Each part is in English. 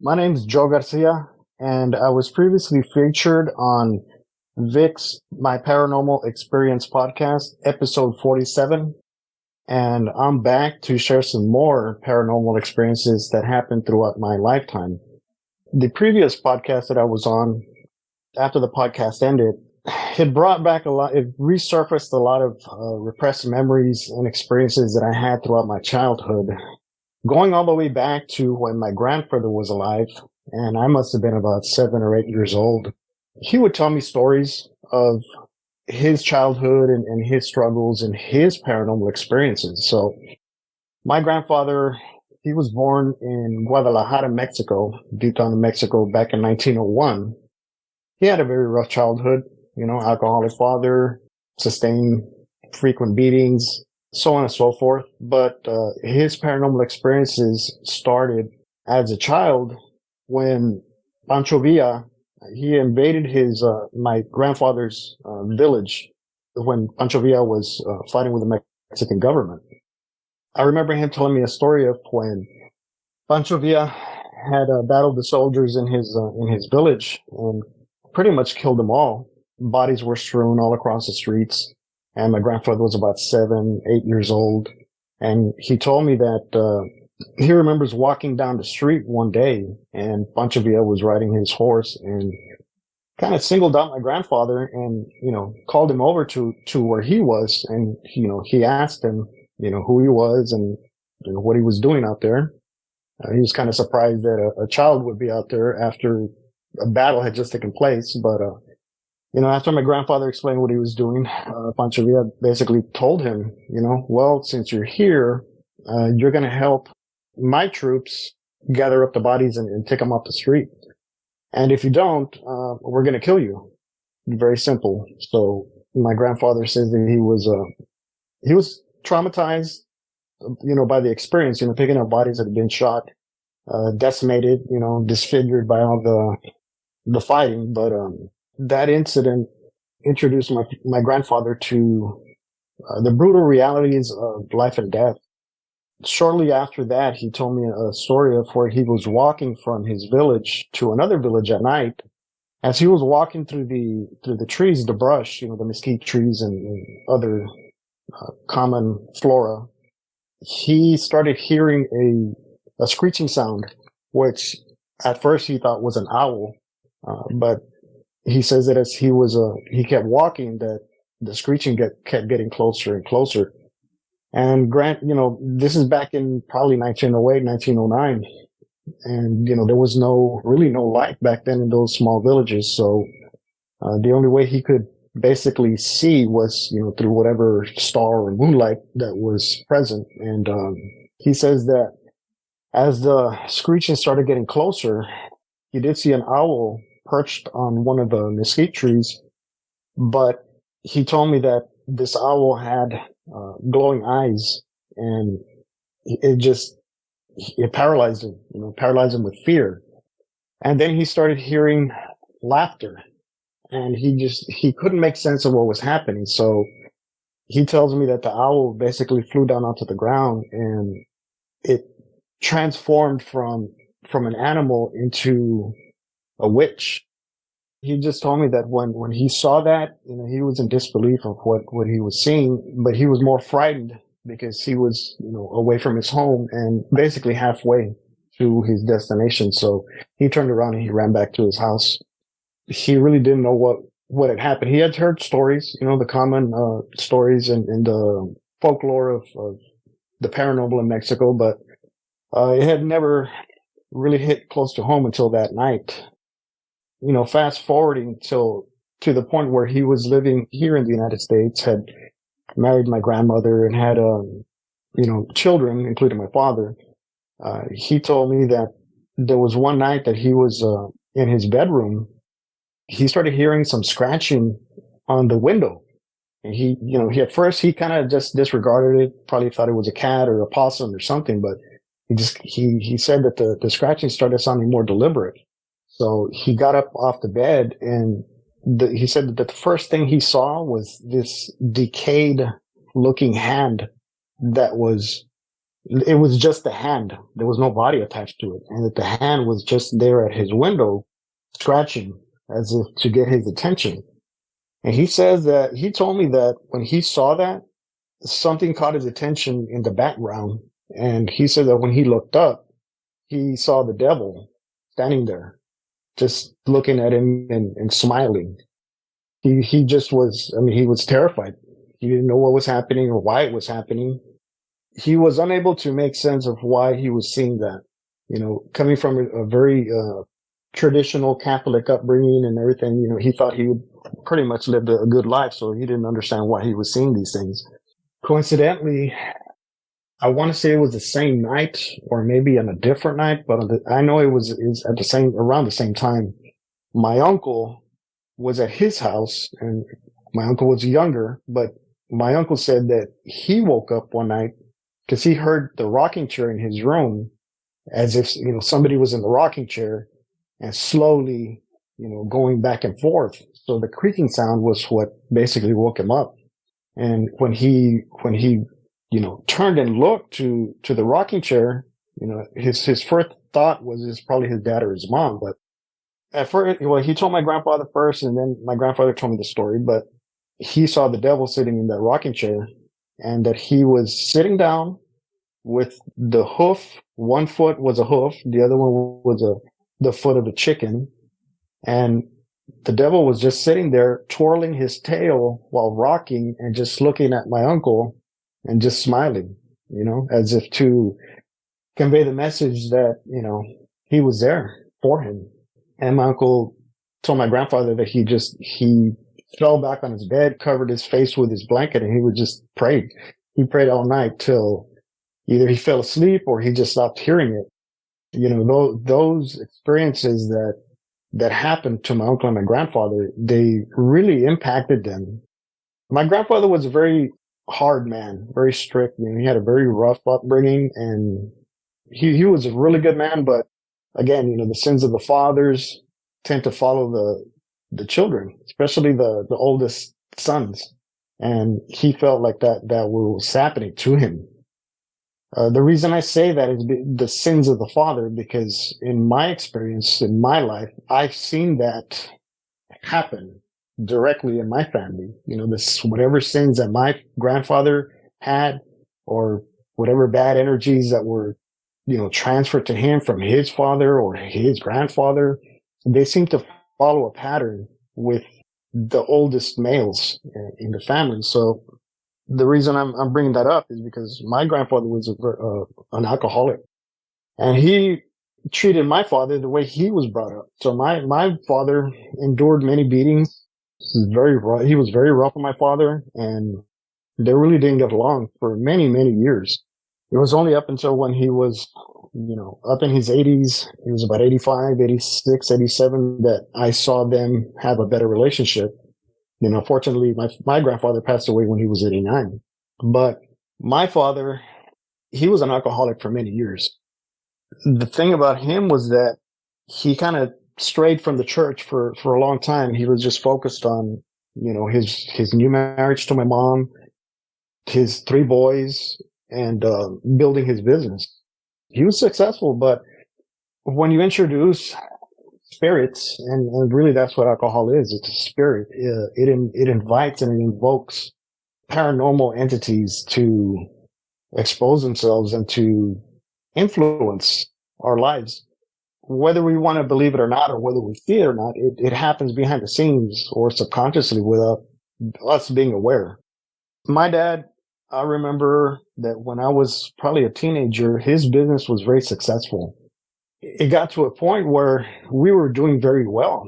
My name is Joe Garcia, and I was previously featured on Vic's My Paranormal Experience podcast, episode 47. And I'm back to share some more paranormal experiences that happened throughout my lifetime. The previous podcast that I was on, after the podcast ended, it brought back it resurfaced a lot of repressed memories and experiences that I had throughout my childhood. Going all the way back to when my grandfather was alive, and I must have been about 7 or 8 years old. He would tell me stories of his childhood and his struggles and his paranormal experiences. So my grandfather, he was born in Guadalajara, Mexico, deep down in Mexico, back in 1901. He had a very rough childhood, alcoholic father, sustained frequent beatings, so on and so forth. But his paranormal experiences started as a child when Pancho Villa, he invaded my grandfather's village when Pancho Villa was fighting with the Mexican government. I remember him telling me a story of when Pancho Villa had battled the soldiers in his village and pretty much killed them all. Bodies were strewn all across the streets, and my grandfather was about 7, 8 years old. And he told me that he remembers walking down the street one day, and Pancho Villa was riding his horse and kind of singled out my grandfather and, called him over to where he was. And, he asked him, who he was and what he was doing out there. He was kind of surprised that a child would be out there after a battle had just taken place. But, after my grandfather explained what he was doing, Pancho Villa basically told him, well, since you're here, you're going to help my troops gather up the bodies and take them off the street. And if you don't, we're going to kill you. Very simple. So my grandfather says that he was traumatized, by the experience, picking up bodies that had been shot, decimated, disfigured by all the fighting. But, that incident introduced my grandfather to the brutal realities of life and death. Shortly after that, he told me a story of where he was walking from his village to another village at night. As he was walking through the trees, the brush, the mesquite trees and other common flora, he started hearing a screeching sound, which at first he thought was an owl, but he says that as he kept walking, that the screeching kept getting closer and closer. And this is back in probably 1908, 1909. And, there was really no light back then in those small villages. So, the only way he could basically see was, through whatever star or moonlight that was present. And, he says that as the screeching started getting closer, he did see an owl perched on one of the mesquite trees. But he told me that this owl had glowing eyes, and it paralyzed him with fear. And then he started hearing laughter, and he couldn't make sense of what was happening. So he tells me that the owl basically flew down onto the ground, and it transformed from an animal into a witch. He just told me that when he saw that, he was in disbelief of what he was seeing, but he was more frightened because he was, away from his home and basically halfway to his destination. So he turned around and he ran back to his house. He really didn't know what had happened. He had heard stories, the common stories and the folklore of the paranormal in Mexico, but it had never really hit close to home until that night. Fast forwarding to the point where he was living here in the United States, had married my grandmother and had, children, including my father. He told me that there was one night that he was, in his bedroom. He started hearing some scratching on the window. And he at first he kind of just disregarded it, probably thought it was a cat or a possum or something, but he said that the scratching started sounding more deliberate. So he got up off the bed, and he said that the first thing he saw was this decayed looking hand that was It was just the hand. There was no body attached to it. And that the hand was just there at his window, scratching as if to get his attention. And he says that he told me that when he saw that, something caught his attention in the background. And he said that when he looked up, he saw the devil standing there, just looking at him and smiling. He just was, I mean, he was terrified. He didn't know what was happening or why it was happening. He was unable to make sense of why he was seeing that. You know, coming from a very traditional Catholic upbringing and everything, you know, he thought he would pretty much lived a good life, so he didn't understand why he was seeing these things. Coincidentally, I want to say it was the same night or maybe on a different night, but I know it was at the same around the same time. My uncle was at his house, and my uncle was younger, but my uncle said that he woke up one night because he heard the rocking chair in his room as if, you know, somebody was in the rocking chair and slowly, you know, going back and forth. So the creaking sound was what basically woke him up. And when he, you know, turned and looked to the rocking chair, you know, his first thought was it's probably his dad or his mom. But at first, well, he told my grandfather first, and then my grandfather told me the story. But he saw the devil sitting in that rocking chair, and that he was sitting down with the hoof. One foot was a hoof, the other one was the foot of a chicken, and the devil was just sitting there twirling his tail while rocking and just looking at my uncle and just smiling, you know, as if to convey the message that, you know, he was there for him. And my uncle told my grandfather that he fell back on his bed, covered his face with his blanket, and he would just pray. He prayed all night till either he fell asleep or he just stopped hearing it. You know, those experiences that happened to my uncle and my grandfather, they really impacted them. My grandfather was a very hard man, very strict. You know, he had a very rough upbringing, and he was a really good man. But again, you know, the sins of the fathers tend to follow the children, especially the oldest sons. And he felt like that was happening to him. The reason I say that is the sins of the father, because in my experience, in my life, I've seen that happen directly in my family. You know, whatever sins that my grandfather had, or whatever bad energies that were, you know, transferred to him from his father or his grandfather, they seem to follow a pattern with the oldest males in the family. So the reason I'm bringing that up is because my grandfather was an alcoholic, and he treated my father the way he was brought up. So my father endured many beatings. He was very rough on my father, and they really didn't get along for many, many years. It was only up until when he was, you know, up in his 80s, he was about 85, 86, 87, that I saw them have a better relationship. You know, fortunately, my grandfather passed away when he was 89. But my father, he was an alcoholic for many years. The thing about him was that he kind of strayed from the church for a long time. He was just focused on, you know, his new marriage to my mom, his 3 boys, and building his business. He was successful, but when you introduce spirits, and really that's what alcohol is, it's a spirit. It invites and it invokes paranormal entities to expose themselves and to influence our lives. Whether we want to believe it or not, or whether we see it or not, it happens behind the scenes or subconsciously without us being aware. My dad, I remember that when I was probably a teenager, his business was very successful. It got to a point where we were doing very well.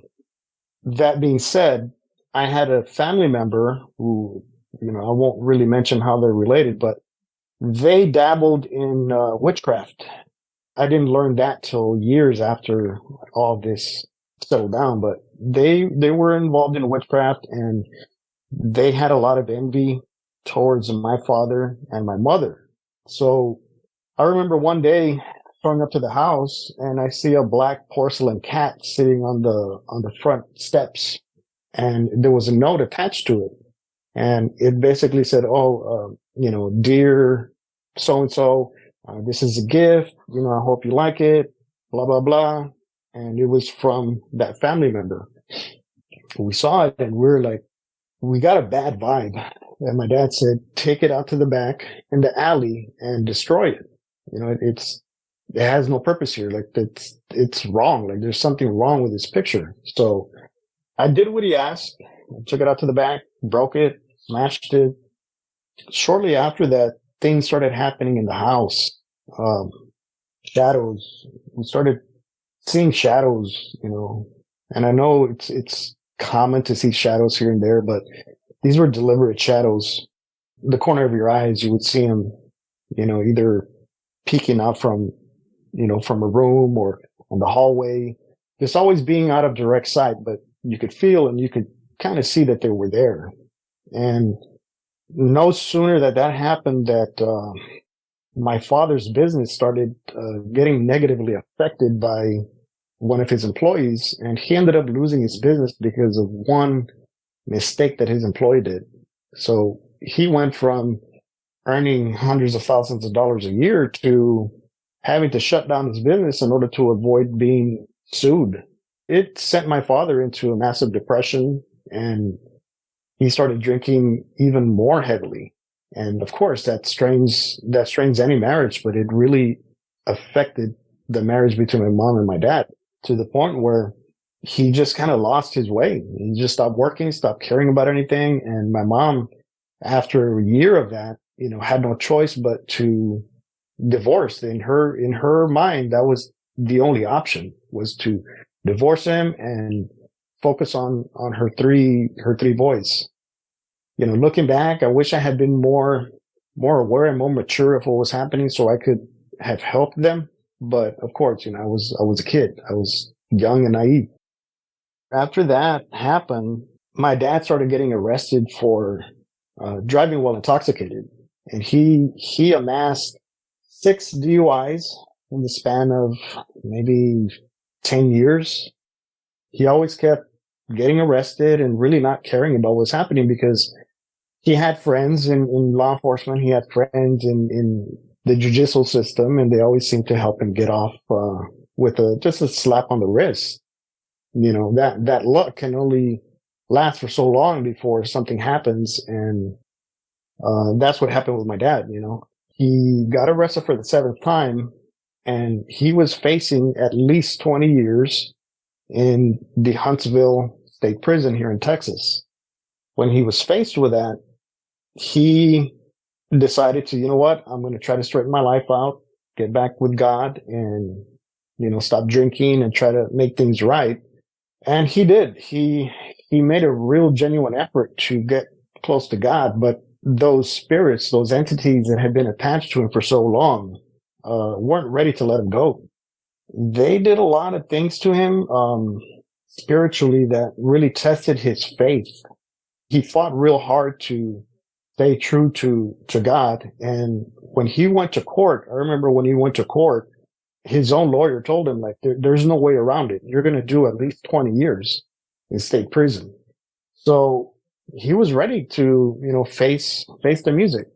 That being said, I had a family member who, you know, I won't really mention how they're related, but they dabbled in witchcraft. I didn't learn that till years after all this settled down, but they were involved in witchcraft, and they had a lot of envy towards my father and my mother. So I remember one day showing up to the house, and I see a black porcelain cat sitting on the front steps, and there was a note attached to it, and it basically said, "Oh, you know, dear so and so, This is a gift. I hope you like it. Blah, blah, blah. And it was from that family member. We saw it and we were like, we got a bad vibe. And my dad said, take it out to the back in the alley and destroy it. It has no purpose here. Like it's wrong. Like there's something wrong with this picture. So I did what he asked. I took it out to the back, broke it, smashed it. Shortly after that, things started happening in the house. Shadows. We started seeing shadows, and I know it's common to see shadows here and there, but these were deliberate shadows. The corner of your eyes, you would see them, either peeking out from a room or in the hallway. Just always being out of direct sight, but you could feel and you could kind of see that they were there. And no sooner that happened that my father's business started getting negatively affected by one of his employees, and he ended up losing his business because of one mistake that his employee did. So he went from earning hundreds of thousands of dollars a year to having to shut down his business in order to avoid being sued. It sent my father into a massive depression, and he started drinking even more heavily. And of course, that strains any marriage, but it really affected the marriage between my mom and my dad to the point where he just kind of lost his way. He just stopped working, stopped caring about anything. And my mom, after a year of that, had no choice but to divorce. In her mind, that was the only option, was to divorce him and focus on her three boys. Looking back, I wish I had been more aware and more mature of what was happening so I could have helped them. But of course, I was a kid. I was young and naive. After that happened, my dad started getting arrested for driving while intoxicated. And he amassed 6 DUIs in the span of maybe 10 years. He always kept getting arrested and really not caring about what was happening because he had friends in law enforcement. He had friends in the judicial system, and they always seemed to help him get off with just a slap on the wrist. That luck can only last for so long before something happens, and that's what happened with my dad. He got arrested for the 7th time, and he was facing at least 20 years in the Huntsville State Prison here in Texas. When he was faced with that, he decided to, I'm going to try to straighten my life out, get back with God, and, stop drinking and try to make things right. And he did. He made a real genuine effort to get close to God, but those spirits, those entities that had been attached to him for so long, weren't ready to let him go. They did a lot of things to him, spiritually that really tested his faith. He fought real hard to stay true to God. And when he went to court, I remember when he went to court, his own lawyer told him, like, there's no way around it. You're going to do at least 20 years in state prison. So he was ready to, face the music.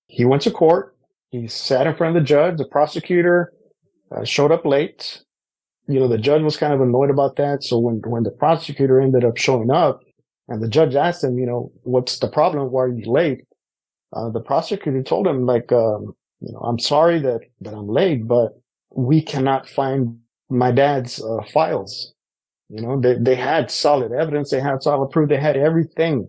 He went to court. He sat in front of the judge. The prosecutor showed up late. The judge was kind of annoyed about that. So when the prosecutor ended up showing up and the judge asked him, what's the problem? Why are you late? The prosecutor told him, like, I'm sorry that I'm late, but we cannot find my dad's files. They had solid evidence. They had solid proof. They had everything,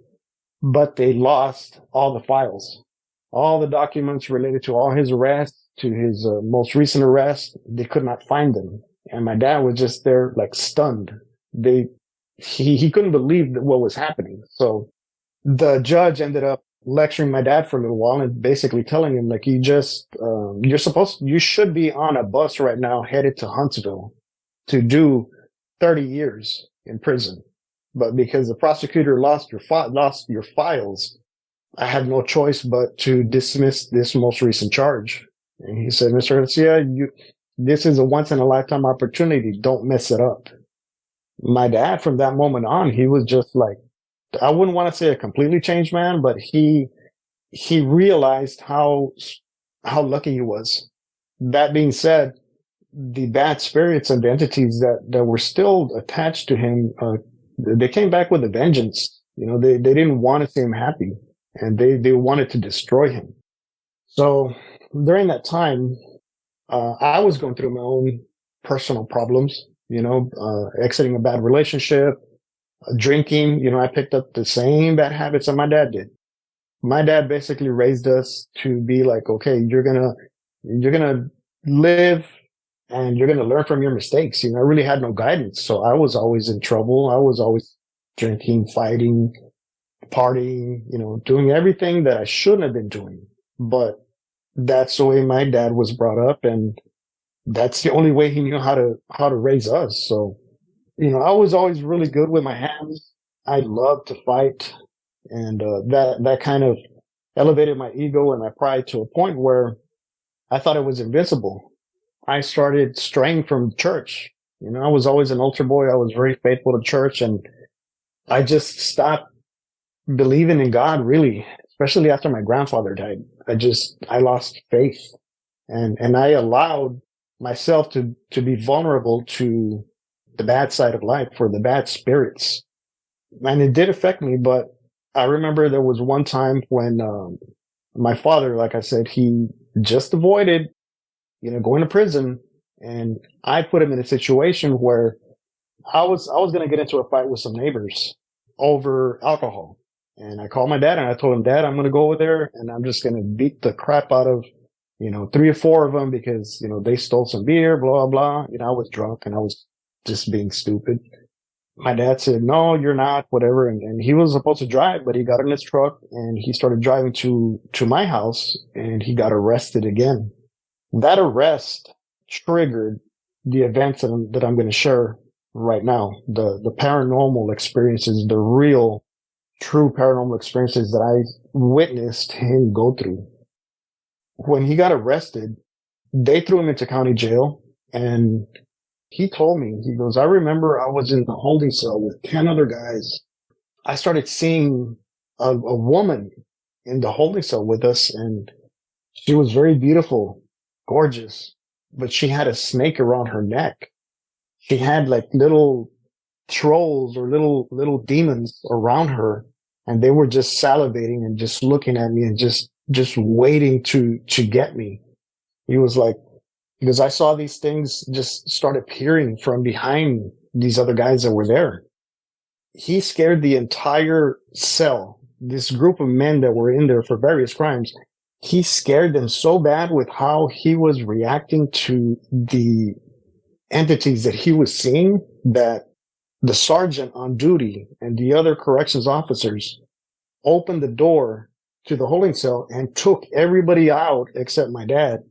but they lost all the files, all the documents related to all his arrests, to his most recent arrest. They could not find them. And my dad was just there, like, stunned. He couldn't believe what was happening. So the judge ended up lecturing my dad for a little while and basically telling him, like, you should be on a bus right now headed to Huntsville to do 30 years in prison. But because the prosecutor lost your files, I had no choice but to dismiss this most recent charge. And he said, Mr. Garcia, this is a once in a lifetime opportunity. Don't mess it up. My dad, from that moment on, he was just like, I wouldn't want to say a completely changed man, but he realized how lucky he was That being said, the bad spirits and the entities that were still attached to him, they came back with a vengeance. They didn't want to see him happy, and they wanted to destroy him. So during that time, I was going through my own personal problems, exiting a bad relationship, drinking. I picked up the same bad habits that my dad did. My dad basically raised us to be like, okay, you're gonna live and you're gonna learn from your mistakes. I really had no guidance, so I was always in trouble. I was always drinking, fighting, partying, doing everything that I shouldn't have been doing. But that's the way my dad was brought up, and that's the only way he knew how to raise us. So, I was always really good with my hands. I loved to fight, and that kind of elevated my ego and my pride to a point where I thought it was invincible. I started straying from church. I was always an altar boy. I was very faithful to church, and I just stopped believing in God, really, especially after my grandfather died. I lost faith, and I allowed myself to be vulnerable to the bad side of life, for the bad spirits. And it did affect me, but I remember there was one time when, my father, like I said, he just avoided, going to prison, and I put him in a situation where I was going to get into a fight with some neighbors over alcohol. And I called my dad and I told him, Dad, I'm going to go over there and I'm just going to beat the crap out of, 3 or 4 of them because, they stole some beer, blah, blah. I was drunk and I was just being stupid. My dad said, no, you're not, whatever. And he was supposed to drive, but he got in his truck and he started driving to my house and he got arrested again. That arrest triggered the events that I'm going to share right now. The paranormal experiences, the real, true paranormal experiences that I witnessed him go through. When he got arrested, they threw him into county jail, and he told me, he goes, I remember I was in the holding cell with 10 other guys. I started seeing a woman in the holding cell with us, and she was very beautiful, gorgeous, but she had a snake around her neck. She had like little trolls or little demons around her, and they were just salivating and just looking at me and just waiting to get me. He was like, because I saw these things just start appearing from behind these other guys that were there. He scared the entire cell, this group of men that were in there for various crimes. He scared them so bad with how he was reacting to the entities that he was seeing, that the sergeant on duty and the other corrections officers opened the door to the holding cell and took everybody out except my dad.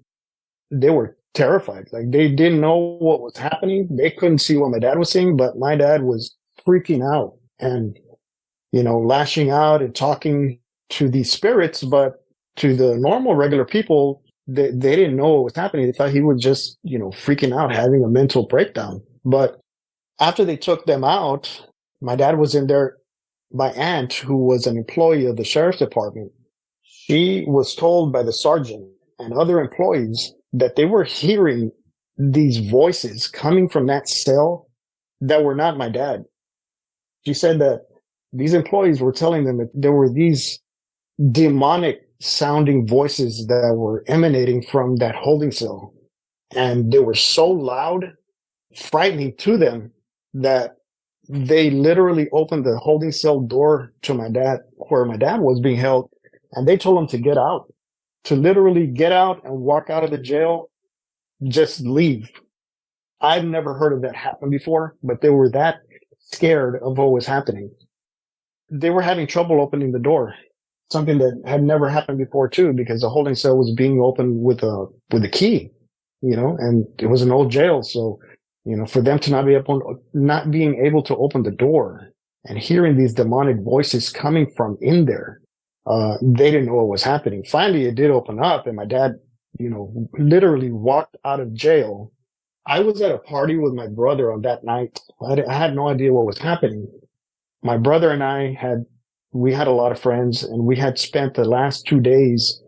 They were terrified. Like, they didn't know what was happening. They couldn't see what my dad was seeing, but my dad was freaking out and, lashing out and talking to these spirits. But to the normal, regular people, they didn't know what was happening. They thought he was just, freaking out, having a mental breakdown. But after they took them out, my dad was in there. My aunt, who was an employee of the sheriff's department, she was told by the sergeant and other employees that they were hearing these voices coming from that cell that were not my dad. She said that these employees were telling them that there were these demonic sounding voices that were emanating from that holding cell. And they were so loud, frightening to them, that they literally opened the holding cell door to my dad, where my dad was being held, and they told him to get out, to literally get out and walk out of the jail, just leave. I've never heard of that happen before, but they were that scared of what was happening. They were having trouble opening the door, something that had never happened before too, because the holding cell was being opened with a key, and it was an old jail. So, for them to not being able to open the door and hearing these demonic voices coming from in there, they didn't know what was happening. Finally, it did open up, and my dad, literally walked out of jail. I was at a party with my brother on that night. I had no idea what was happening. My brother and I we had a lot of friends, and we had spent the last 2 days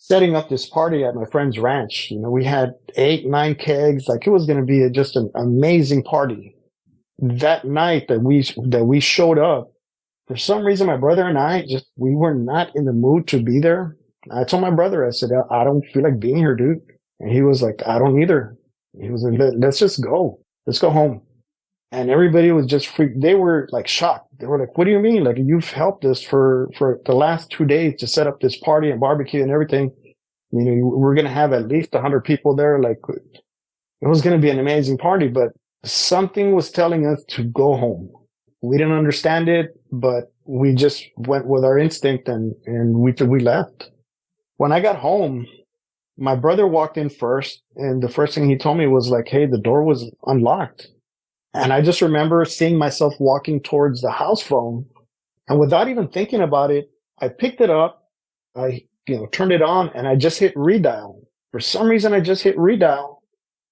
setting up this party at my friend's ranch. We had 8, 9 kegs. Like it was going to be just an amazing party. That night that we showed up, for some reason, my brother and I we were not in the mood to be there. I told my brother, I said, I don't feel like being here, dude. And he was like, I don't either. He was like, let's just go. Let's go home. And everybody was just freaked. They were like shocked. They were like, what do you mean? Like, you've helped us for the last 2 days to set up this party and barbecue and everything. We're going to have at least 100 people there. Like, it was going to be an amazing party, but something was telling us to go home. We didn't understand it, but we just went with our instinct and we left. When I got home, my brother walked in first, and the first thing he told me was like, hey, the door was unlocked. And I just remember seeing myself walking towards the house phone, and without even thinking about it, I picked it up, I turned it on, and I just hit redial. For some reason, I just hit redial,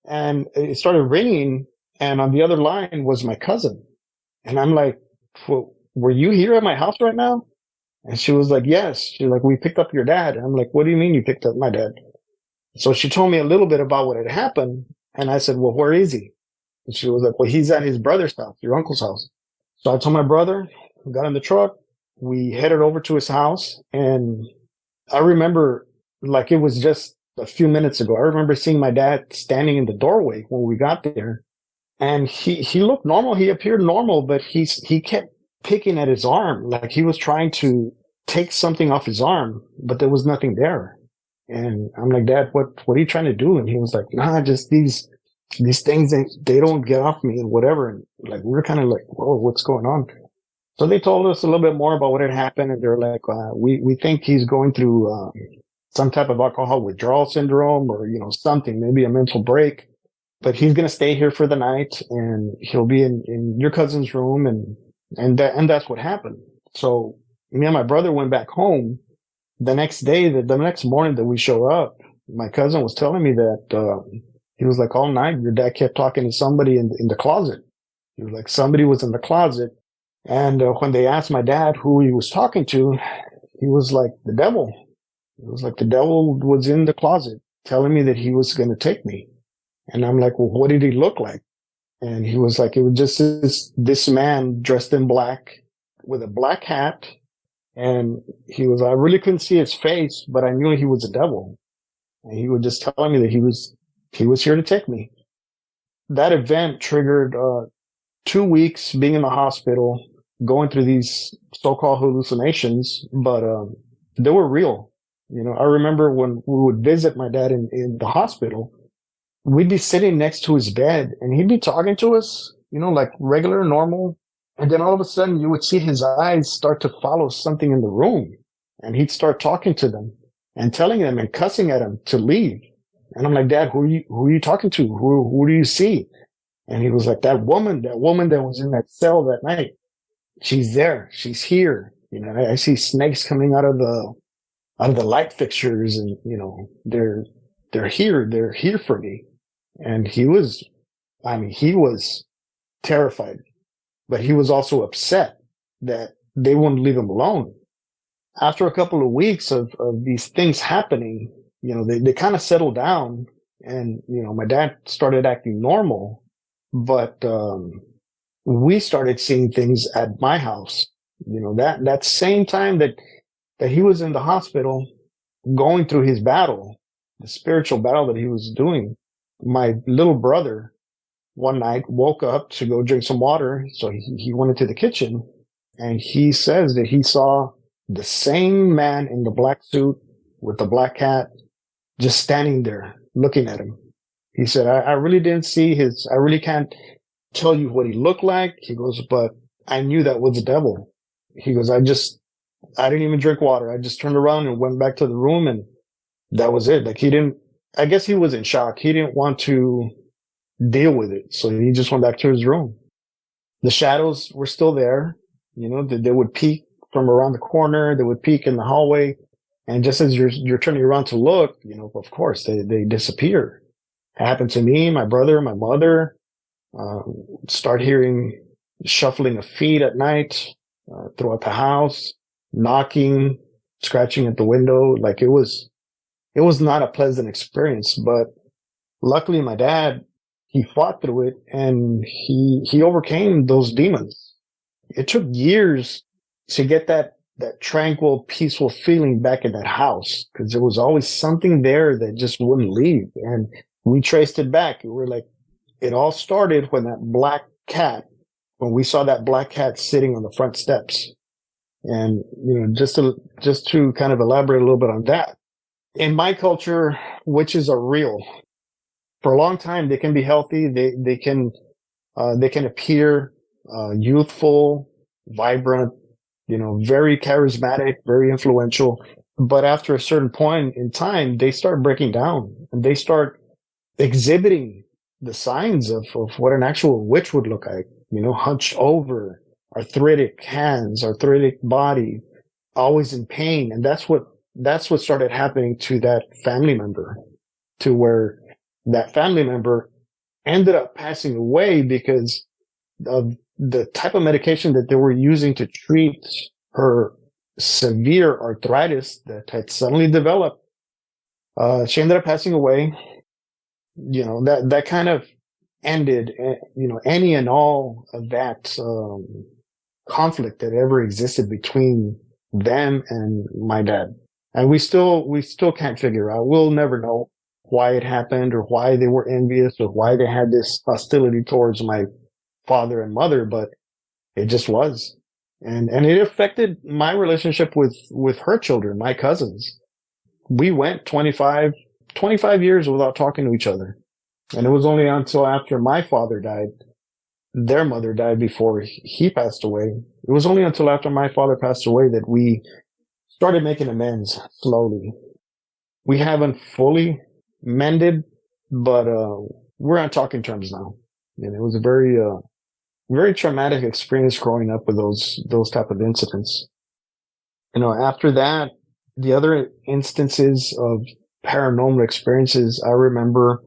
and it started ringing, and on the other line was my cousin. And I'm like, well, were you here at my house right now? And she was like, yes. She's like, we picked up your dad. And I'm like, what do you mean you picked up my dad? So she told me a little bit about what had happened. And I said, well, where is he? And she was like, well, he's at his brother's house, your uncle's house. So I told my brother, we got in the truck, we headed over to his house. And I remember, like it was just a few minutes ago, I remember seeing my dad standing in the doorway when we got there. And he looked normal. He appeared normal, but he kept picking at his arm. Like he was trying to take something off his arm, but there was nothing there. And I'm like, Dad, what are you trying to do? And he was like, nah, just these things, they don't get off me and whatever. And like, we're kind of like, whoa, what's going on? So they told us a little bit more about what had happened. And they're like, we think he's going through, some type of alcohol withdrawal syndrome or, something, maybe a mental break. But he's going to stay here for the night, and he'll be in your cousin's room. And that's what happened. So me and my brother went back home. The next day, the next morning that we show up, my cousin was telling me that, he was like, all night, your dad kept talking to somebody in the closet. He was like, somebody was in the closet. And when they asked my dad who he was talking to, he was like, the devil. It was like the devil was in the closet telling me that he was going to take me. And I'm like, well, what did he look like? And he was like, it was just this man dressed in black with a black hat. And I really couldn't see his face, but I knew he was a devil. And he was just telling me that he was here to take me. That event triggered, 2 weeks being in the hospital, going through these so-called hallucinations, but, they were real. I remember when we would visit my dad in the hospital, we'd be sitting next to his bed and he'd be talking to us, like regular, normal. And then all of a sudden you would see his eyes start to follow something in the room, and he'd start talking to them and telling them and cussing at them to leave. And I'm like, Dad, who are you talking to? Who do you see? And he was like, that woman that was in that cell that night. She's there. She's here. I see snakes coming out of the light fixtures, and, they're here. They're here for me. And he was terrified, but he was also upset that they wouldn't leave him alone. After a couple of weeks of these things happening, they kind of settled down, and, my dad started acting normal, but, we started seeing things at my house. That same time that he was in the hospital going through his battle, the spiritual battle that he was doing, my little brother one night woke up to go drink some water. So he went into the kitchen, and he says that he saw the same man in the black suit with the black hat just standing there looking at him. He said, I really didn't see I really can't tell you what he looked like. He goes, but I knew that was the devil. He goes, I didn't even drink water. I just turned around and went back to the room, and that was it. Like I guess he was in shock. He didn't want to deal with it. So he just went back to his room. The shadows were still there. They would peek from around the corner. They would peek in the hallway. And just as you're turning around to look, of course, they disappear. It happened to me, my brother, my mother. Start hearing shuffling of feet at night, throughout the house, knocking, scratching at the window. Like it was it was not a pleasant experience, but luckily my dad, he fought through it and he overcame those demons. It took years to get that tranquil, peaceful feeling back in that house because there was always something there that just wouldn't leave. And we traced it back. We were like, it all started when when we saw that black cat sitting on the front steps. And, just to kind of elaborate a little bit on that. In my culture, witches are real. For a long time, they can be healthy. They can appear, youthful, vibrant, very charismatic, very influential. But after a certain point in time, they start breaking down and they start exhibiting the signs of what an actual witch would look like, hunched over, arthritic hands, arthritic body, always in pain. And that's what started happening to that family member, to where that family member ended up passing away because of the type of medication that they were using to treat her severe arthritis that had suddenly developed. She ended up passing away. That kind of ended, any and all of that conflict that ever existed between them and my dad. And we still can't figure out. We'll never know why it happened or why they were envious or why they had this hostility towards my father and mother, but it just was. And it affected my relationship with her children, my cousins. We went 25 years without talking to each other. And it was only until after my father died, their mother died before he passed away. It was only until after my father passed away that we started making amends slowly. We haven't fully mended, but we're on talking terms now. And it was a very traumatic experience growing up with those type of incidents. After that, the other instances of paranormal experiences I remember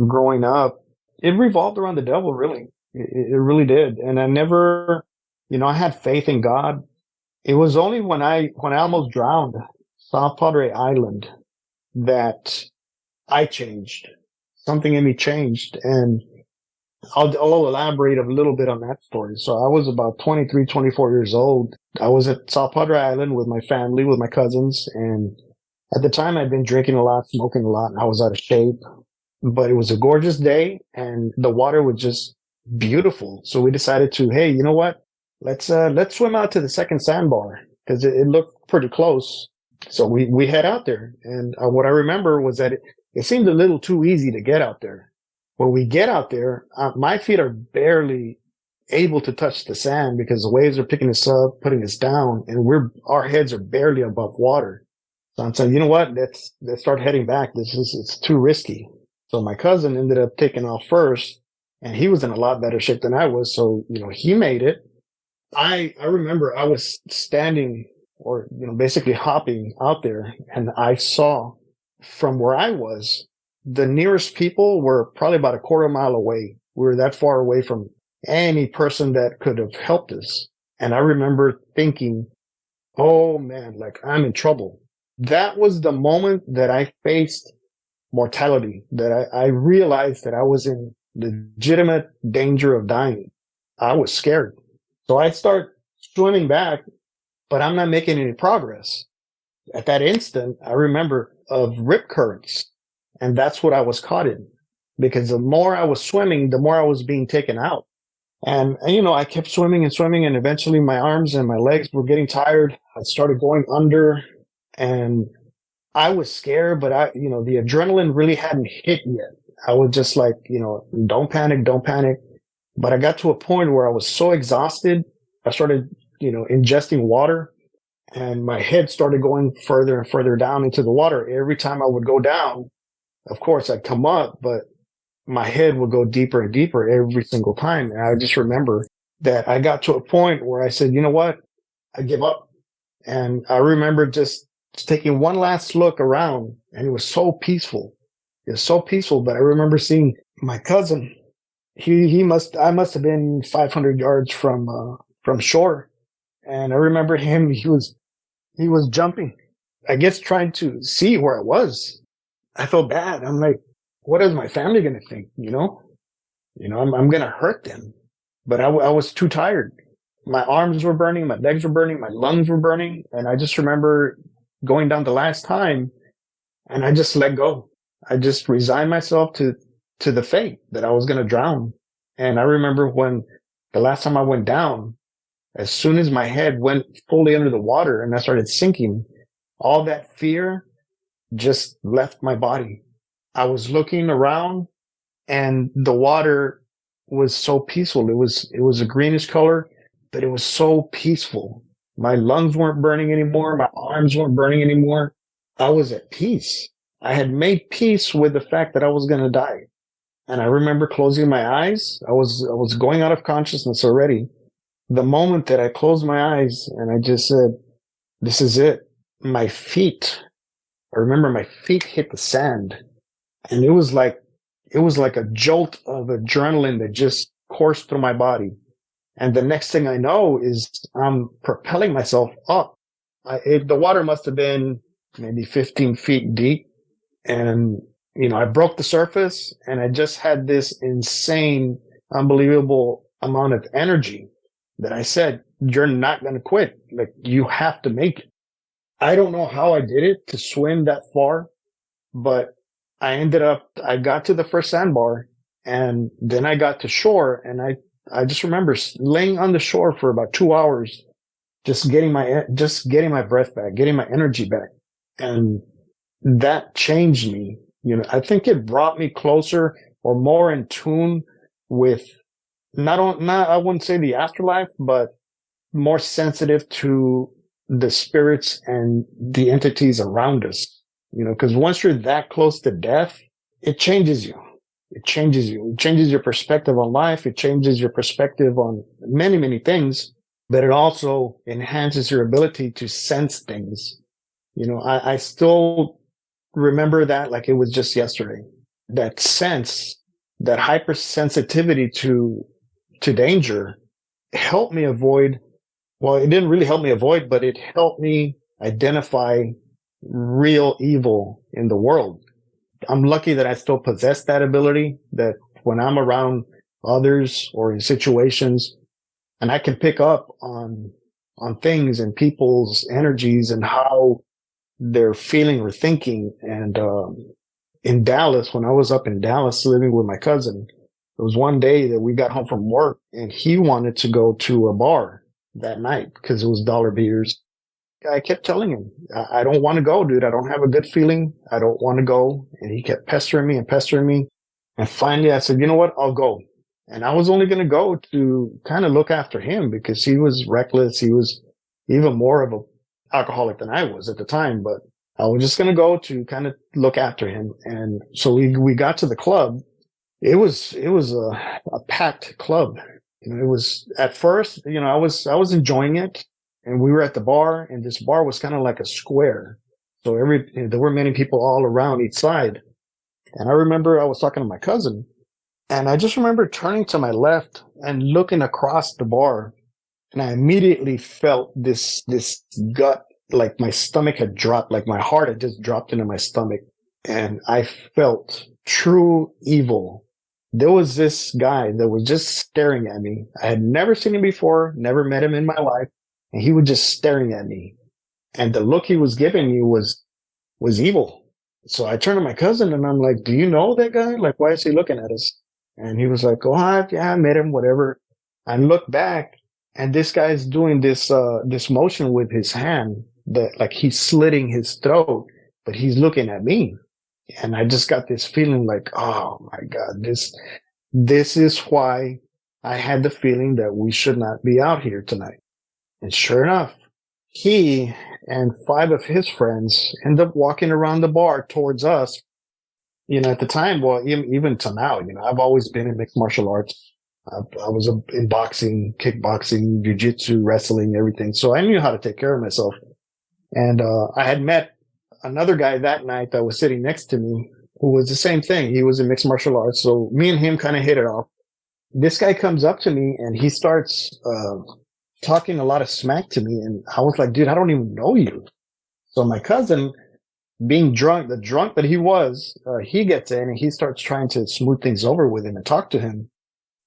growing up, it revolved around the devil, really. It really did. And I never, I had faith in God. It was only when I almost drowned, South Padre Island, that I changed. Something in me changed. And I'll elaborate a little bit on that story. So I was about 23, 24 years old. I was at South Padre Island with my family, with my cousins. And at the time I'd been drinking a lot, smoking a lot, and I was out of shape. But it was a gorgeous day and the water was just beautiful. So we decided to, hey, you know what? Let's swim out to the second sandbar because it looked pretty close. So we head out there. And what I remember was that it seemed a little too easy to get out there. When we get out there, my feet are barely able to touch the sand because the waves are picking us up, putting us down, and our heads are barely above water. So I'm saying, you know what? Let's start heading back. It's too risky. So my cousin ended up taking off first, and he was in a lot better shape than I was. So, he made it. I remember I was standing or, basically hopping out there, and I saw from where I was, the nearest people were probably about a quarter mile away. We were that far away from any person that could have helped us. And I remember thinking, oh man, like I'm in trouble. That was the moment that I faced mortality, that I realized that I was in legitimate danger of dying. I was scared. So I start swimming back, but I'm not making any progress. At that instant, I remember of rip currents, and that's what I was caught in. Because the more I was swimming, the more I was being taken out. And I kept swimming and swimming, and eventually my arms and my legs were getting tired. I started going under, and I was scared, but the adrenaline really hadn't hit yet. I was just like, don't panic, don't panic. But I got to a point where I was so exhausted, I started, ingesting water, and my head started going further and further down into the water. Every time I would go down, of course, I'd come up, but my head would go deeper and deeper every single time. And I just remember that I got to a point where I said, you know what? I give up. And I remember just taking one last look around, and it was so peaceful. It was so peaceful, but I remember seeing my cousin. I must have been 500 yards from shore. And I remember him, he was jumping. I guess trying to see where I was. I felt bad. I'm like, what is my family going to think? I'm going to hurt them. But I was too tired. My arms were burning, my legs were burning, my lungs were burning. And I just remember going down the last time and I just let go. I just resigned myself to the fate that I was going to drown. And I remember when the last time I went down, as soon as my head went fully under the water and I started sinking, all that fear just left my body. I was looking around and the water was so peaceful. It was a greenish color, but it was so peaceful. My lungs weren't burning anymore. My arms weren't burning anymore. I was at peace. I had made peace with the fact that I was going to die. And I remember closing my eyes. I was going out of consciousness already. The moment that I closed my eyes and I just said, this is it. I remember my feet hit the sand and it was like a jolt of adrenaline that just coursed through my body. And the next thing I know is I'm propelling myself up. The water must have been maybe 15 feet deep. And, I broke the surface and I just had this insane, unbelievable amount of energy that I said, you're not going to quit. Like, you have to make it. I don't know how I did it to swim that far, but I got to the first sandbar and then I got to shore and I just remember laying on the shore for about 2 hours, just getting my breath back, getting my energy back. And that changed me. I think it brought me closer or more in tune with not I wouldn't say the afterlife, but more sensitive to the spirits and the entities around us. Because once you're that close to death, it changes you. It changes you. It changes your perspective on life. It changes your perspective on many, many things, but it also enhances your ability to sense things. I still remember that like it was just yesterday. That sense, that hypersensitivity to danger helped me avoid, well, it didn't really help me avoid, but it helped me identify real evil in the world. I'm lucky that I still possess that ability, that when I'm around others or in situations and I can pick up on things and people's energies and how they're feeling or thinking. And, in Dallas, when I was up in Dallas living with my cousin, there was one day that we got home from work and he wanted to go to a bar that night because it was dollar beers. I kept telling him, I don't want to go, dude. I don't have a good feeling. I don't want to go. And he kept pestering me and pestering me. And finally I said, you know what? I'll go. And I was only going to go to kind of look after him because he was reckless. He was even more of an alcoholic than I was at the time, but I was just going to go to kind of look after him. And so we got to the club. It was a packed club. It was at first, I was enjoying it. And we were at the bar, and this bar was kind of like a square. So there were many people all around each side. And I remember I was talking to my cousin, and I just remember turning to my left and looking across the bar, and I immediately felt this gut, like my stomach had dropped, like my heart had just dropped into my stomach, and I felt true evil. There was this guy that was just staring at me. I had never seen him before, never met him in my life. And he was just staring at me. And the look he was giving me was evil. So I turned to my cousin and I'm like, do you know that guy? Like, why is he looking at us? And he was like, oh, yeah, I met him, whatever. I looked back and this guy's doing this motion with his hand that like he's slitting his throat, but he's looking at me. And I just got this feeling like, oh my God, this is why I had the feeling that we should not be out here tonight. And sure enough, he and 5 of his friends end up walking around the bar towards us. At the time, well, even to now, I've always been in mixed martial arts. I was in boxing, kickboxing, jiu-jitsu, wrestling, everything. So I knew how to take care of myself. And I had met another guy that night that was sitting next to me who was the same thing. He was in mixed martial arts. So me and him kind of hit it off. This guy comes up to me and he starts talking a lot of smack to me. And I was like, dude, I don't even know you. So my cousin, being drunk, the drunk that he was, he gets in and he starts trying to smooth things over with him and talk to him.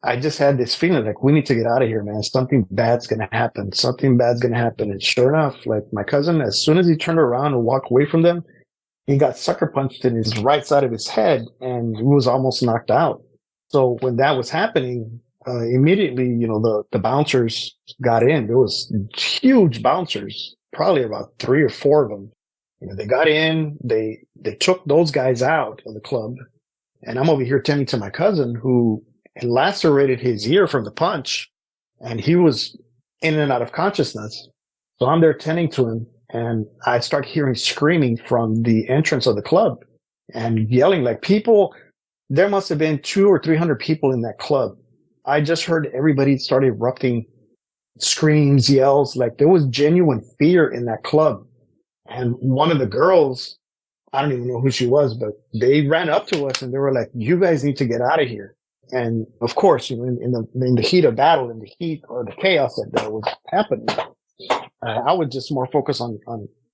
I just had this feeling like we need to get out of here, man. Something bad's gonna happen. Something bad's gonna happen. And sure enough, like my cousin, as soon as he turned around and walked away from them, he got sucker punched in his right side of his head and he was almost knocked out. So when that was happening, immediately, the bouncers got in. There was huge bouncers, probably about 3 or 4 of them. They got in, they took those guys out of the club. And I'm over here tending to my cousin who lacerated his ear from the punch and he was in and out of consciousness. So I'm there tending to him and I start hearing screaming from the entrance of the club and yelling like people. There must have been 200 or 300 people in that club. I just heard everybody start erupting, screams, yells, like there was genuine fear in that club. And one of the girls, I don't even know who she was, but they ran up to us and they were like, you guys need to get out of here. And of course, in the heat of battle, in the heat or the chaos that was happening, I would just more focus on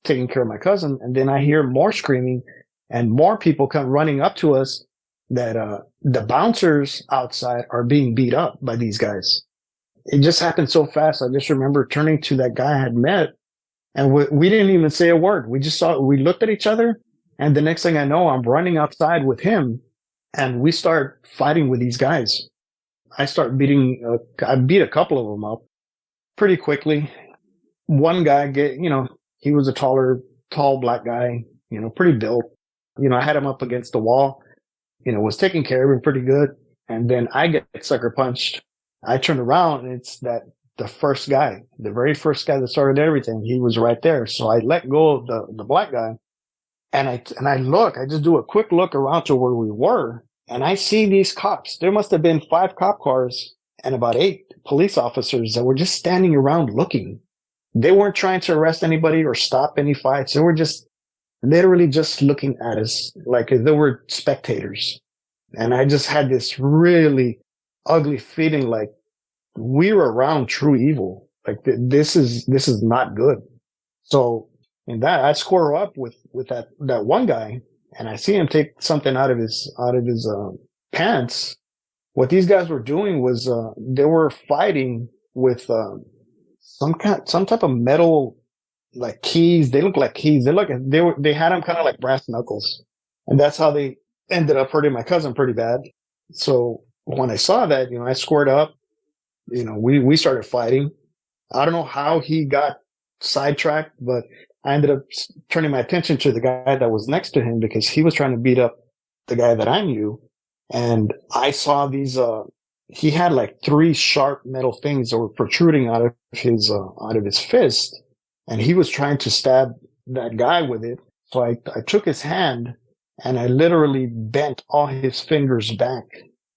taking care of my cousin. And then I hear more screaming and more people come running up to us that the bouncers outside are being beat up by these guys. It just happened so fast. I just remember turning to that guy I had met and we didn't even say a word. We looked at each other. And the next thing I know, I'm running outside with him and we start fighting with these guys. I beat a couple of them up pretty quickly. One guy he was a tall black guy, pretty built. I had him up against the wall, was taking care of him pretty good. And then I get sucker punched. I turn around and it's the first guy, the very first guy that started everything. He was right there. So I let go of the black guy. And I just do a quick look around to where we were and I see these cops. There must have been 5 cop cars and about 8 police officers that were just standing around looking. They weren't trying to arrest anybody or stop any fights. They were just literally just looking at us like they were spectators. And I just had this really ugly feeling like we were around true evil. Like this is not good. So in that, I square up with that one guy, and I see him take something out of his pants. What these guys were doing was they were fighting with some type of metal like keys. They look like keys. They had them kind of like brass knuckles, and that's how they ended up hurting my cousin pretty bad. So when I saw that, I squared up. We started fighting. I don't know how he got sidetracked, but I ended up turning my attention to the guy that was next to him because he was trying to beat up the guy that I knew. And I saw these, he had like 3 sharp metal things that were protruding out of his fist. And he was trying to stab that guy with it. So I took his hand and I literally bent all his fingers back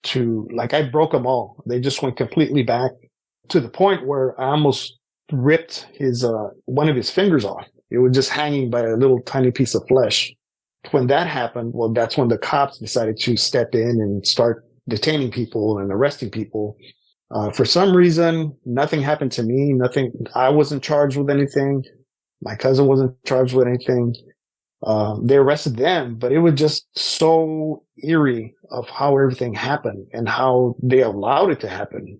I broke them all. They just went completely back to the point where I almost ripped one of his fingers off. It was just hanging by a little tiny piece of flesh. When that happened, well, that's when the cops decided to step in and start detaining people and arresting people. For some reason, nothing happened to me. Nothing. I wasn't charged with anything. My cousin wasn't charged with anything. They arrested them, but it was just so eerie of how everything happened and how they allowed it to happen.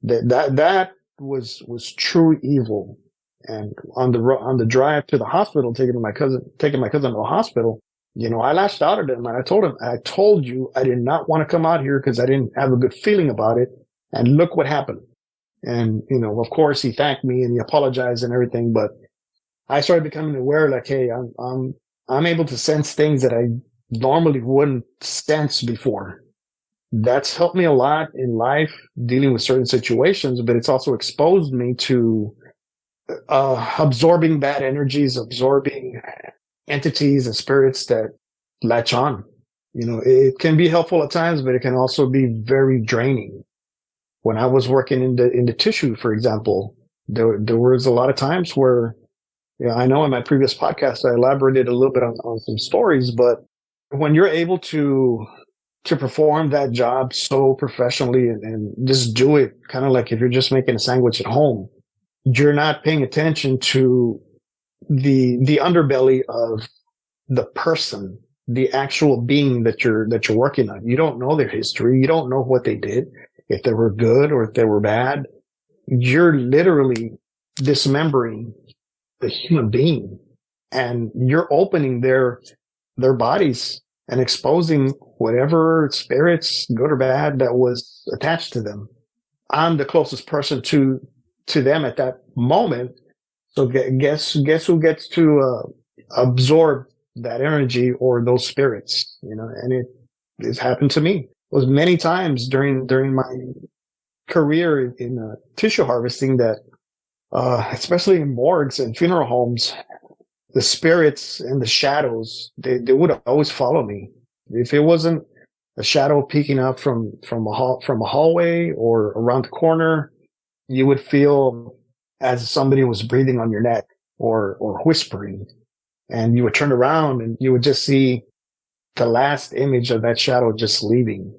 That was true evil. And on the drive to the hospital, taking my cousin to the hospital, I lashed out at him and I told you I did not want to come out here because I didn't have a good feeling about it. And look what happened. And, of course he thanked me and he apologized and everything, but I started becoming aware like, hey, I'm able to sense things that I normally wouldn't sense before. That's helped me a lot in life dealing with certain situations, but it's also exposed me to absorbing bad energies, absorbing entities and spirits that latch on. It can be helpful at times, but it can also be very draining. When I was working in the tissue, for example, there was a lot of times where, I know in my previous podcast I elaborated a little bit on some stories, but when you're able to perform that job so professionally and just do it kind of like if you're just making a sandwich at home, you're not paying attention to the underbelly of the person, the actual being that you're working on. You don't know their history. You don't know what they did, if they were good or if they were bad. You're literally dismembering the human being, and you're opening their bodies and exposing whatever spirits, good or bad, that was attached to them. I'm the closest person to them at that moment. So guess who gets to absorb that energy or those spirits, and it's happened to me. It was many times during my career in tissue harvesting that, especially in morgues and funeral homes, the spirits and the shadows, they would always follow me. If it wasn't a shadow peeking up from a hallway or around the corner, you would feel as somebody was breathing on your neck or whispering, and you would turn around and you would just see the last image of that shadow just leaving.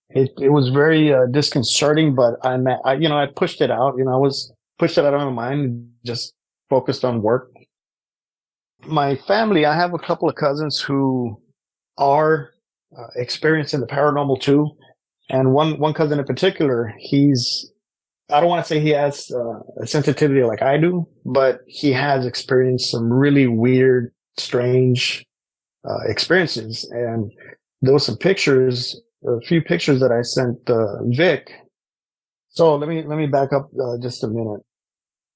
It was very disconcerting, but I pushed it out. Pushed it out of my mind and just focused on work. My family, I have a couple of cousins who are experiencing the paranormal too. And one cousin in particular, I don't want to say he has a sensitivity like I do, but he has experienced some really weird, strange experiences. And there was a few pictures that I sent Vic. So let me back up just a minute.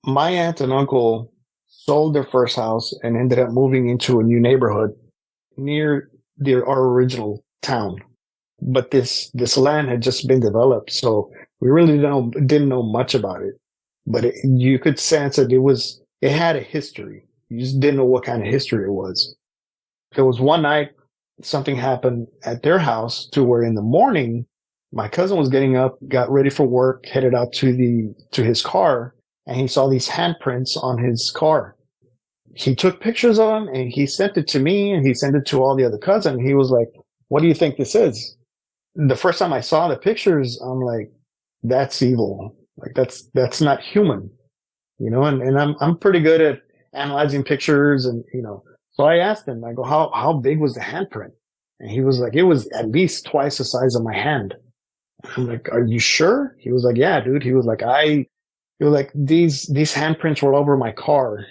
My aunt and uncle sold their first house and ended up moving into a new neighborhood near our original town. But this land had just been developed, so we really didn't know much about it. But you could sense that it had a history. You just didn't know what kind of history it was. There was one night something happened at their house to where in the morning my cousin was getting up, got ready for work, headed out to his car, and he saw these handprints on his car. He took pictures of them and he sent it to me and he sent it to all the other cousins. He was like, "What do you think this is?" The first time I saw the pictures, I'm like, "That's evil. Like that's not human," and I'm pretty good at analyzing pictures, and so I asked him, I go, how big was the handprint? And he was like, it was at least twice the size of my hand. I'm like, "Are you sure?" He was like, "Yeah, dude." He was like, these handprints were all over my car.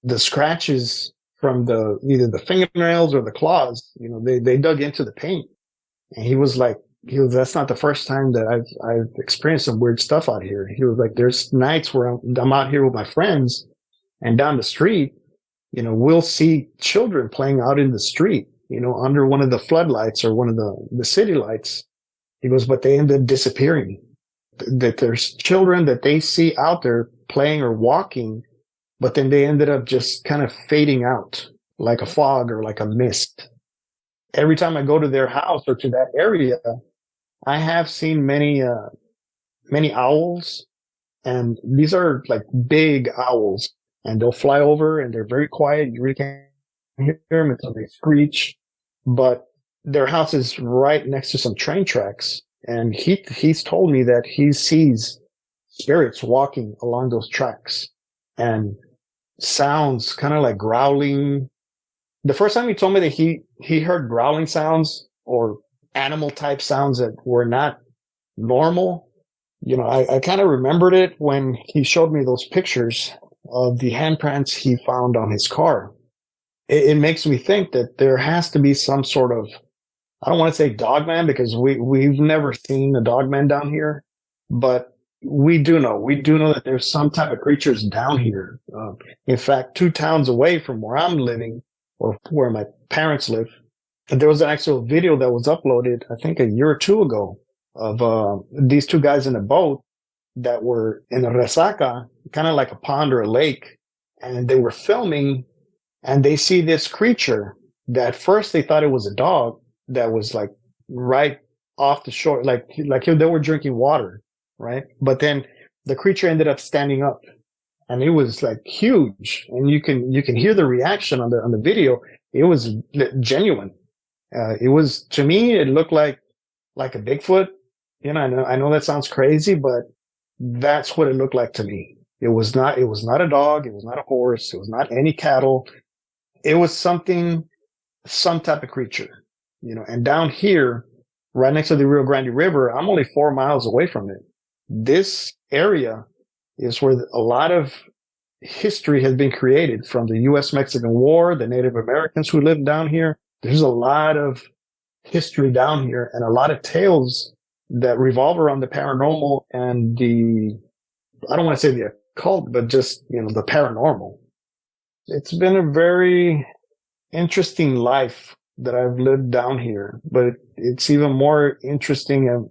The scratches from either the fingernails or the claws, they dug into the paint. And he was like, "That's not the first time that I've experienced some weird stuff out here." He was like, "There's nights where I'm out here with my friends, and down the street, we'll see children playing out in the street, under one of the floodlights or one of the city lights." He goes, "But they end up disappearing. That there's children that they see out there playing or walking, but then they ended up just kind of fading out like a fog or like a mist." Every time I go to their house or to that area, I have seen many owls, and these are like big owls, and they'll fly over and they're very quiet. You really can't hear them until they screech. But their house is right next to some train tracks, and he's told me that he sees spirits walking along those tracks and sounds kind of like growling. The first time he told me that he heard growling sounds or animal type sounds that were not normal, I kind of remembered it when he showed me those pictures of the handprints he found on his car. It makes me think that there has to be some sort of, I don't want to say dogman, because we've never seen a dogman down here, but we do know that there's some type of creatures down here. In fact, 2 towns away from where I'm living, or where my parents live, there was an actual video that was uploaded, I think a year or 2 ago, of these 2 guys in a boat that were in a resaca, kind of like a pond or a lake, and they were filming, and they see this creature that first they thought it was a dog that was like right off the shore, like they were drinking water, right? But then the creature ended up standing up, and it was like huge, and you can hear the reaction on the video. It was genuine. It was, to me, it looked like a Bigfoot. I know that sounds crazy, but that's what it looked like to me. It was not a dog. It was not a horse. It was not any cattle. It was something, some type of creature, and down here, right next to the Rio Grande River, I'm only 4 miles away from it. This area is where a lot of history has been created from the U.S.-Mexican War, the Native Americans who lived down here. There's a lot of history down here and a lot of tales that revolve around the paranormal and I don't want to say the occult, but just, the paranormal. It's been a very interesting life that I've lived down here, but it's even more interesting and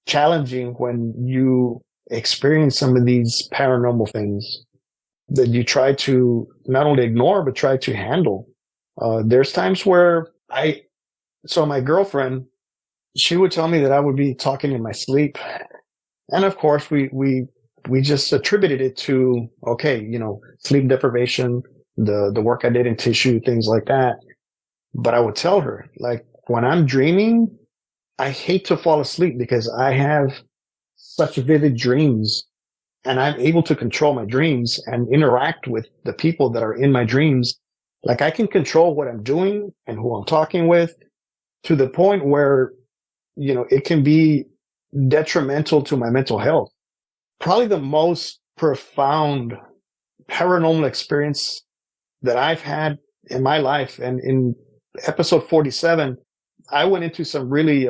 challenging when you experience some of these paranormal things that you try to not only ignore, but try to handle. There's times where so my girlfriend, she would tell me that I would be talking in my sleep. And of course, we just attributed it to, okay, sleep deprivation, the work I did in tissue, things like that. But I would tell her, like, when I'm dreaming, I hate to fall asleep because I have such vivid dreams and I'm able to control my dreams and interact with the people that are in my dreams. Like, I can control what I'm doing and who I'm talking with to the point where, it can be detrimental to my mental health. Probably the most profound paranormal experience that I've had in my life. And in episode 47, I went into some really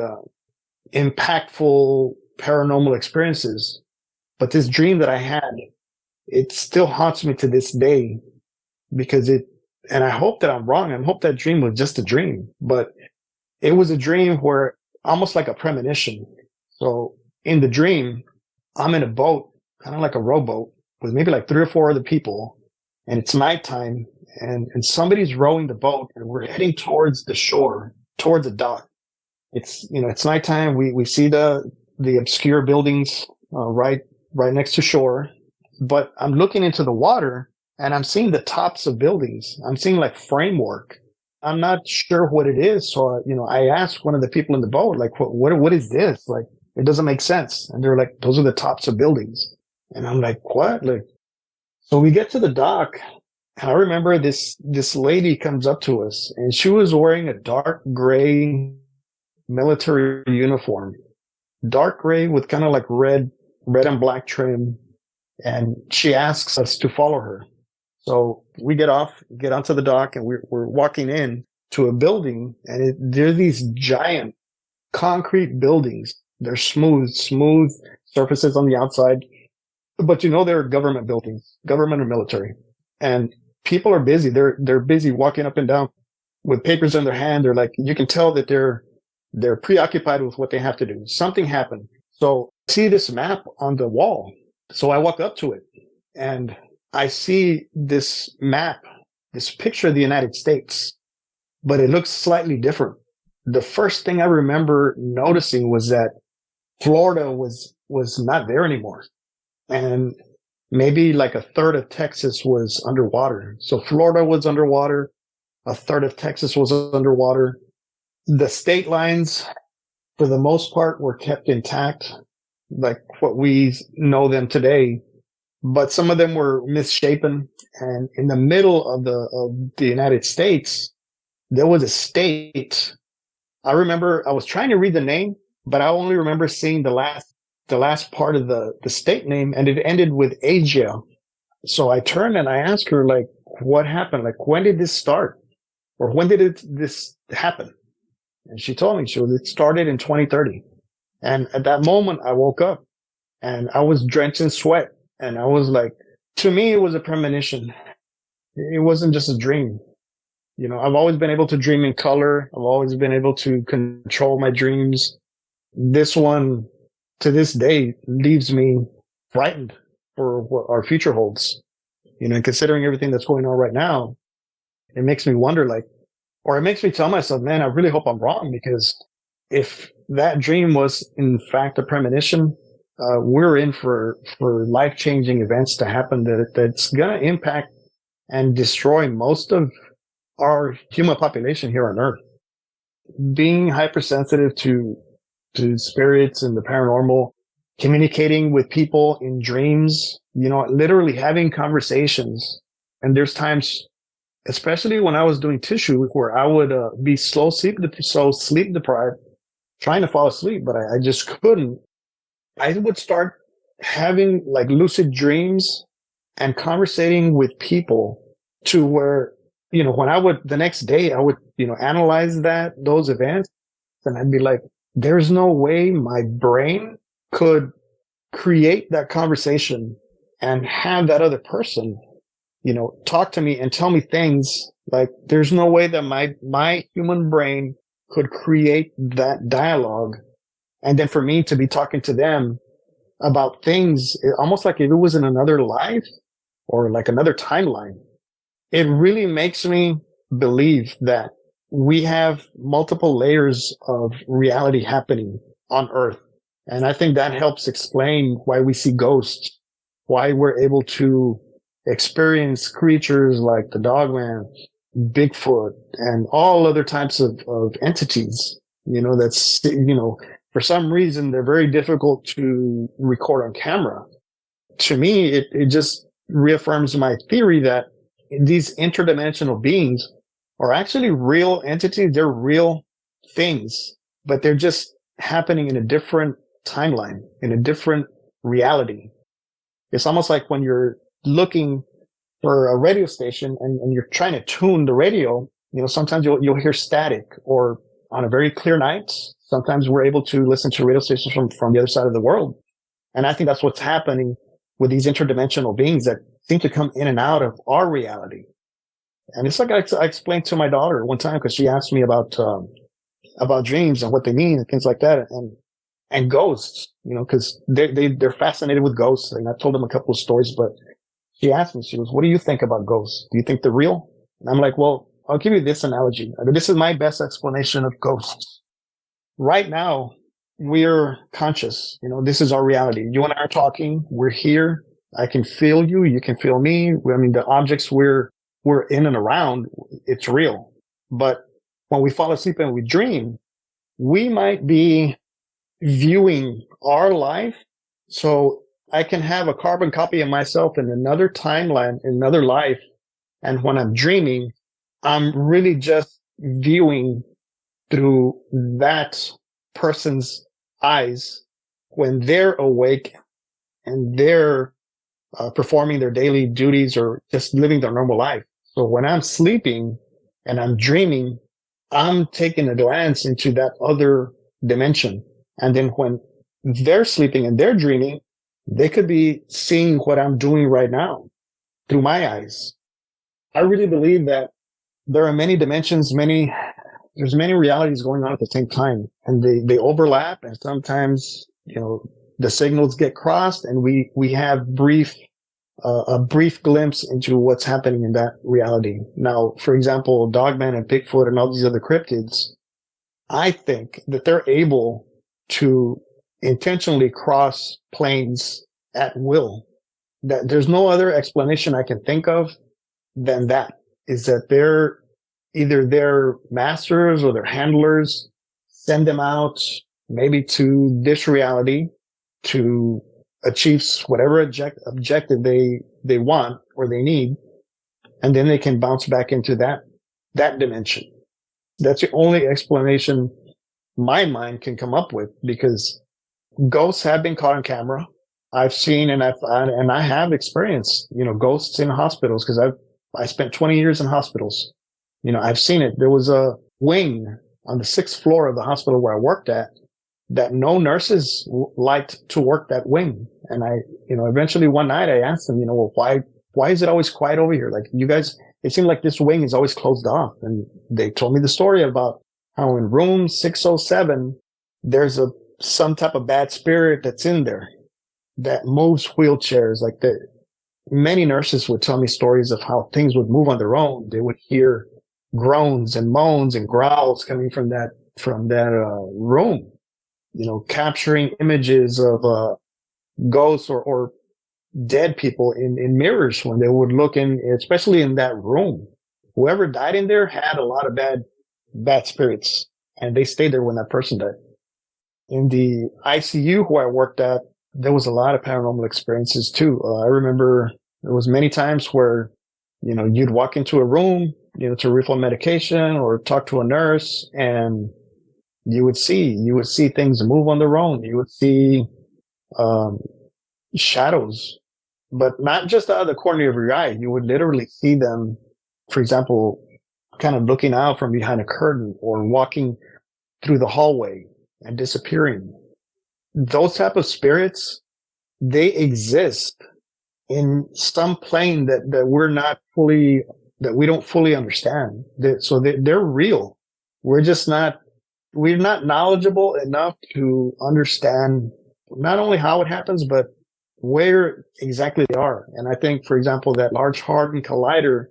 impactful paranormal experiences. But this dream that I had, it still haunts me to this day because and I hope that I'm wrong. I hope that dream was just a dream, but it was a dream where almost like a premonition. So in the dream, I'm in a boat, kind of like a rowboat with maybe like 3 or 4 other people. And it's nighttime and somebody's rowing the boat and we're heading towards the shore, towards the dock. It's, it's nighttime. We see the obscure buildings, right next to shore, but I'm looking into the water and I'm seeing the tops of buildings. I'm seeing like framework. I'm not sure what it is. So, I asked one of the people in the boat, like, what is this? Like, it doesn't make sense. And they're like, those are the tops of buildings. And I'm like, what? Like, so we get to the dock and I remember this lady comes up to us and she was wearing a dark gray military uniform, dark gray with kind of like red and black trim. And she asks us to follow her. So we get onto the dock and we're walking in to a building and they're these giant concrete buildings. They're smooth surfaces on the outside, but they're government buildings, government or military, and people are busy. They're busy walking up and down with papers in their hand. They're like, you can tell that they're preoccupied with what they have to do. Something happened. So I see this map on the wall. So I walk up to it and I see this map, this picture of the United States, but it looks slightly different. The first thing I remember noticing was that Florida was not there anymore. And maybe like a third of Texas was underwater. So Florida was underwater. A third of Texas was underwater. The state lines, for the most part, were kept intact, like what we know them today. But some of them were misshapen. And in the middle of the United States, there was a state. I remember I was trying to read the name, but I only remember seeing the last part of the state name, and it ended with Asia. So I turned and I asked her, like, what happened? Like, when did this start? Or when did this happen? And she told me, it started in 2030. And at that moment, I woke up and I was drenched in sweat. And I was like, to me, it was a premonition. It wasn't just a dream. I've always been able to dream in color. I've always been able to control my dreams. This one, to this day, leaves me frightened for what our future holds. Considering everything that's going on right now, it makes me wonder, or it makes me tell myself, man, I really hope I'm wrong, because if that dream was in fact a premonition, we're in for life-changing events to happen that's going to impact and destroy most of our human population here on Earth. Being hypersensitive to spirits and the paranormal communicating with people in dreams, literally having conversations. And there's times, especially when I was doing tissue, where I would be so sleep deprived, trying to fall asleep, but I just couldn't. I would start having like lucid dreams and conversating with people to where, when the next day I would, analyze those events, and I'd be like, there's no way my brain could create that conversation and have that other person, talk to me and tell me things. Like, there's no way that my human brain could create that dialogue. And then for me to be talking to them about things, almost like if it was in another life or like another timeline. It really makes me believe that we have multiple layers of reality happening on Earth. And I think that helps explain why we see ghosts, why we're able to experience creatures like the Dogman, Bigfoot, and all other types of entities, for some reason, they're very difficult to record on camera. To me, it just reaffirms my theory that these interdimensional beings are actually real entities. They're real things, but they're just happening in a different timeline, in a different reality. It's almost like when you're looking for a radio station and you're trying to tune the radio, sometimes you'll hear static, or on a very clear night, sometimes we're able to listen to radio stations from the other side of the world. And I think that's what's happening with these interdimensional beings that seem to come in and out of our reality. And it's like I explained to my daughter one time, because she asked me about dreams and what they mean and things like that, and ghosts, because they're fascinated with ghosts. And I told them a couple of stories, but she asked me, she goes, "What do you think about ghosts? Do you think they're real?" And I'm like, well, I'll give you this analogy. This is my best explanation of ghosts. Right now, we're conscious. This is our reality. You and I are talking. We're here. I can feel you. You can feel me. I mean, the objects we're in and around, it's real. But when we fall asleep and we dream, we might be viewing our life. So I can have a carbon copy of myself in another timeline, in another life. And when I'm dreaming, I'm really just viewing through that person's eyes when they're awake and they're performing their daily duties or just living their normal life. So when I'm sleeping and I'm dreaming, I'm taking a glance into that other dimension. And then when they're sleeping and they're dreaming, they could be seeing what I'm doing right now through my eyes. I really believe that there are many dimensions, there's many realities going on at the same time, and they overlap, and sometimes, the signals get crossed, and we have a brief glimpse into what's happening in that reality. Now, for example, Dogman and Bigfoot and all these other cryptids, I think that they're able to intentionally cross planes at will. That there's no other explanation I can think of than that, is that they're either their masters or their handlers send them out maybe to this reality to achieve whatever objective they want or they need, and then they can bounce back into that dimension. That's the only explanation my mind can come up with, because ghosts have been caught on camera. I've seen and I have experienced, ghosts in hospitals, because I spent 20 years in hospitals. I've seen it. There was a wing on the 6th floor of the hospital where I worked at that no nurses liked to work that wing. And eventually one night I asked them, well, why is it always quiet over here? Like, you guys, it seemed like this wing is always closed off. And they told me the story about how in room 607, there's some type of bad spirit that's in there that moves wheelchairs. Like, many nurses would tell me stories of how things would move on their own. They would hear groans and moans and growls coming from that room, capturing images of ghosts or dead people in mirrors when they would look in, especially in that room. Whoever died in there had a lot of bad spirits, and they stayed there when that person died. In the ICU where I worked at, there was a lot of paranormal experiences too. I remember there was many times where, you'd walk into a room, to refill medication or talk to a nurse, and you would see things move on their own. You would see shadows, but not just out of the corner of your eye. You would literally see them, for example, kind of looking out from behind a curtain or walking through the hallway and disappearing. Those type of spirits, they exist in some plane that we don't fully understand. They're real. We're not knowledgeable enough to understand not only how it happens, but where exactly they are. And I think, for example, that Large Hadron Collider,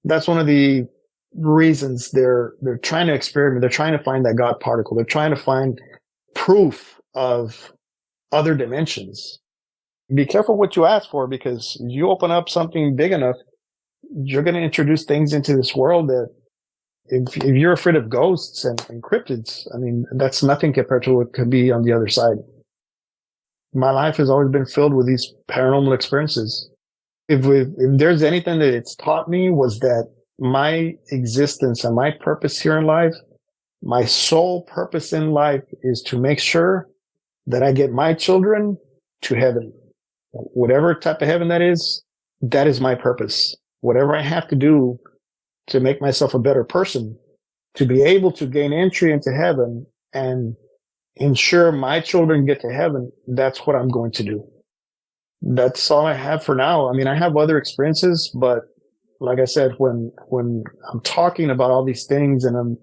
that's one of the reasons they're trying to experiment. They're trying to find that God particle. They're trying to find proof of other dimensions. Be careful what you ask for, because you open up something big enough, you're going to introduce things into this world that if you're afraid of ghosts and cryptids, I mean, that's nothing compared to what could be on the other side. My life has always been filled with these paranormal experiences. If there's anything that it's taught me, was that my existence and my purpose here in life, my sole purpose in life, is to make sure that I get my children to heaven. Whatever type of heaven that is my purpose. Whatever I have to do to make myself a better person, to be able to gain entry into heaven and ensure my children get to heaven, that's what I'm going to do. That's all I have for now. I mean, I have other experiences, but like I said, when I'm talking about all these things and I'm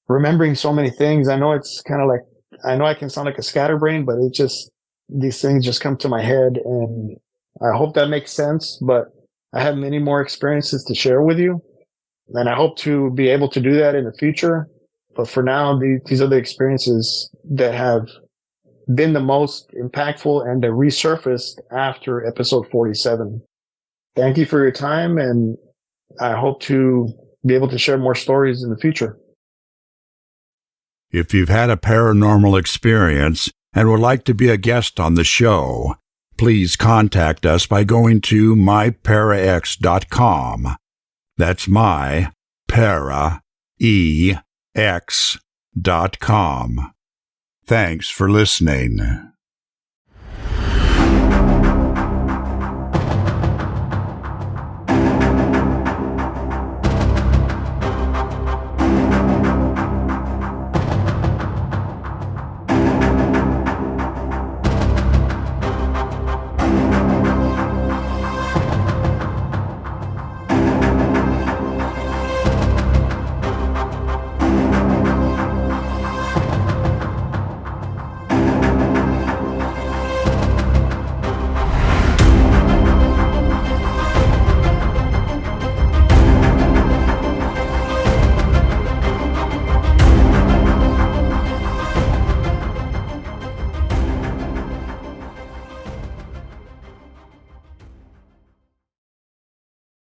remembering so many things, I know it's kind of like, I know I can sound like a scatterbrain, but these things just come to my head, and I hope that makes sense. But I have many more experiences to share with you, and I hope to be able to do that in the future. But for now, these are the experiences that have been the most impactful and that resurfaced after episode 47. Thank you for your time, and I hope to be able to share more stories in the future. If you've had a paranormal experience and would like to be a guest on the show, please contact us by going to myparax.com. That's myparaex.com. Thanks for listening.